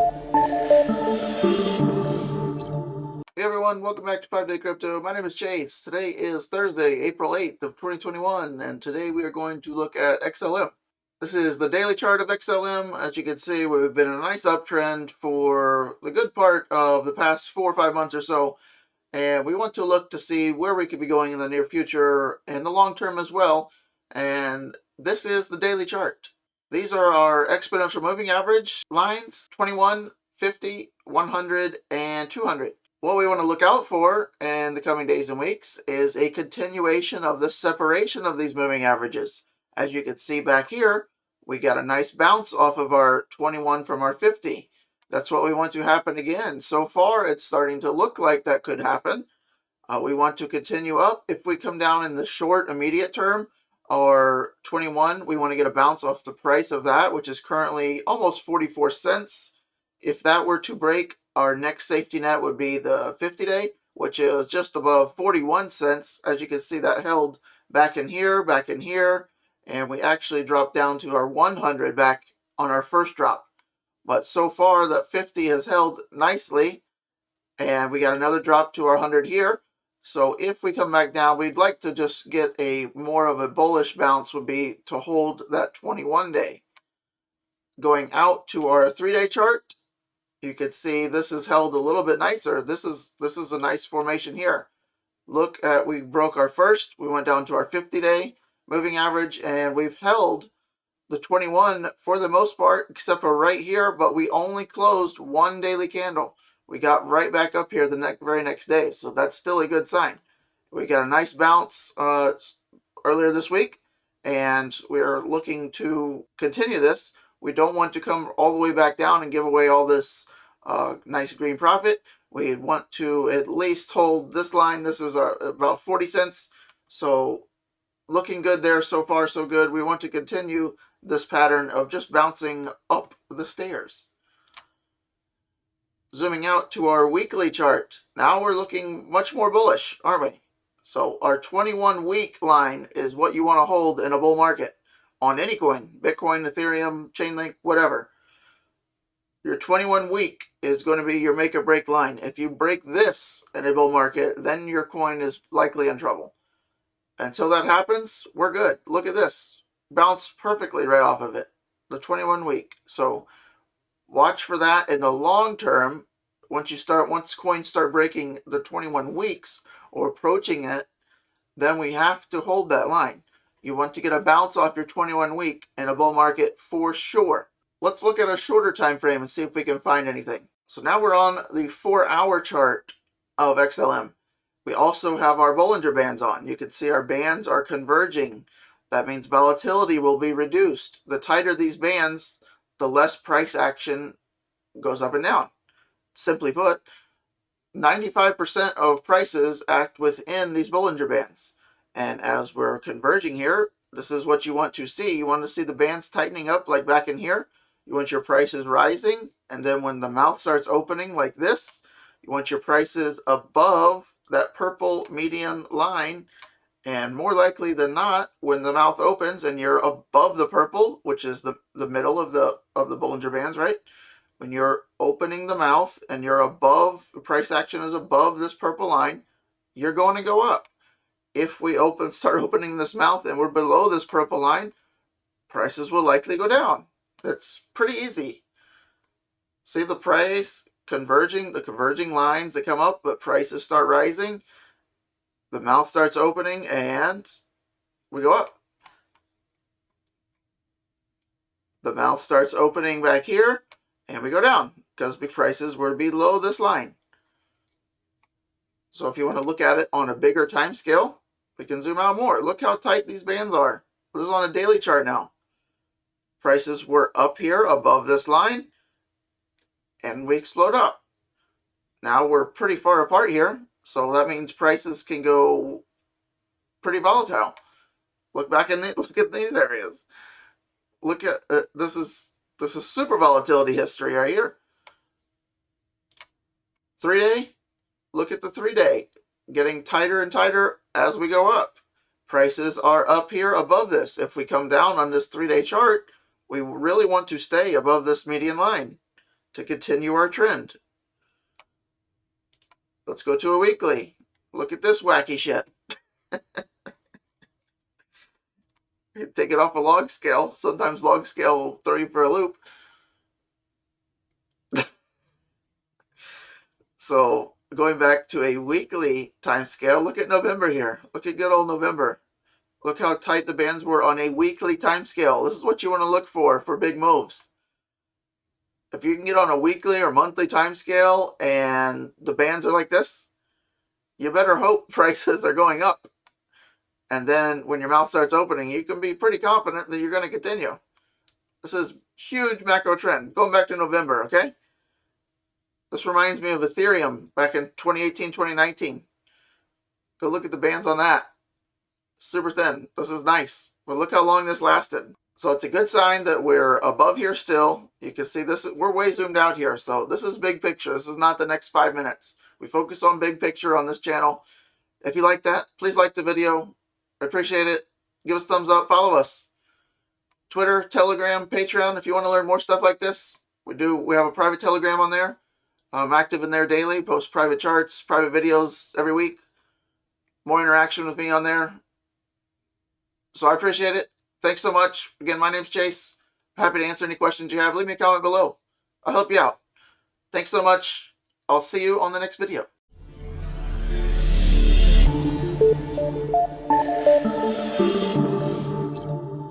Hey everyone, welcome back to 5-Day Crypto. My name is Chase. Today is Thursday, April 8th of 2021, and today we are going to look at XLM. This is the daily chart of XLM. As you can see, we've been in a nice uptrend for the good part of the past 4 or 5 months or so, and we want to look to see where we could be going in the near future and the long term as well. And this is the daily chart. These are our exponential moving average lines: 21, 50, 100, and 200. What we want to look out for in the coming days and weeks is a continuation of the separation of these moving averages. As you can see back here, we got a nice bounce off of our 21 from our 50. That's what we want to happen again. So far, it's starting to look like that could happen. We want to continue up. If we come down in the short, immediate term, or 21, we want to get a bounce off the price of that, which is currently almost 44 cents. If that were to break, our next safety net would be the 50-day, which is just above 41 cents. As you can see, that held back in here, and we actually dropped down to our 100 back on our first drop. But so far, the 50 has held nicely, and we got another drop to our 100 here. So if we come back down, we'd like to just get a more of a bullish bounce would be to hold that 21-day. Going out to our 3-day chart, you can see this is held a little bit nicer. This is a nice formation here. Look at, we broke our first, we went down to our 50-day moving average, and we've held the 21 for the most part, except for right here, but we only closed one daily candle. We got right back up here the very next day, so that's still a good sign. We got a nice bounce earlier this week, and we are looking to continue this. We don't want to come all the way back down and give away all this nice green profit. We want to at least hold this line. This is about 40 cents. So looking good there. So far, so good. We want to continue this pattern of just bouncing up the stairs. Zooming out to our weekly chart. Now we're looking much more bullish, aren't we? So our 21-week line is what you want to hold in a bull market on any coin, Bitcoin, Ethereum, Chainlink, whatever. Your 21-week is going to be your make or break line. If you break this in a bull market, then your coin is likely in trouble. Until that happens, we're good. Look at this. Bounced perfectly right off of it, the 21-week. So watch for that in the long term. Once coins start breaking the 21 weeks or approaching it, then we have to hold that line. You want to get a bounce off your 21-week in a bull market for sure. Let's look at a shorter time frame and see if we can find anything. So now we're on the 4-hour chart of XLM. We also have our Bollinger Bands on. You can see our bands are converging. That means volatility will be reduced. The tighter these bands, the less price action goes up and down. Simply put, 95% of prices act within these Bollinger Bands. And as we're converging here, this is what you want to see. You want to see the bands tightening up like back in here. You want your prices rising, and then when the mouth starts opening like this, you want your prices above that purple median line, and more likely than not, when the mouth opens and you're above the purple, which is the middle of the Bollinger Bands, right? When you're opening the mouth and you're above, price action is above this purple line, you're going to go up. If we start opening this mouth and we're below this purple line, prices will likely go down. It's pretty easy. See the price converging, the converging lines that come up, but prices start rising. The mouth starts opening and we go up. The mouth starts opening back here and we go down because the prices were below this line. So if you want to look at it on a bigger time scale, we can zoom out more. Look how tight these bands are. This is on a daily chart now. Prices were up here above this line, and we explode up. Now we're pretty far apart here, so that means prices can go pretty volatile. Look at these areas. Look at this is super volatility history right here. 3-day. Look at the 3-day, getting tighter and tighter as we go up. Prices are up here above this. If we come down on this 3-day chart, we really want to stay above this median line. to continue our trend. Let's go to a weekly. Look at this wacky shit. Take it off a log scale. Sometimes log scale will throw you for a loop. So going back to a weekly time scale, look at November here. Look at good old November. Look how tight the bands were on a weekly time scale. This is what you want to look for big moves. If you can get on a weekly or monthly time scale and the bands are like this, you better hope prices are going up. And then when your mouth starts opening, you can be pretty confident that you're going to continue. This is huge macro trend. Going back to November, okay? This reminds me of Ethereum back in 2018, 2019. Go look at the bands on that. Super thin. This is nice. But look how long this lasted. So it's a good sign that we're above here still. You can see this. We're way zoomed out here. So this is big picture. This is not the next 5 minutes. We focus on big picture on this channel. If you like that, please like the video. I appreciate it. Give us a thumbs up. Follow us. Twitter, Telegram, Patreon. If you want to learn more stuff like this, we have a private Telegram on there. I'm active in there daily. Post private charts, private videos every week. More interaction with me on there. So I appreciate it. Thanks so much. Again, my name's Chase. Happy to answer any questions you have. Leave me a comment below. I'll help you out. Thanks so much. I'll see you on the next video.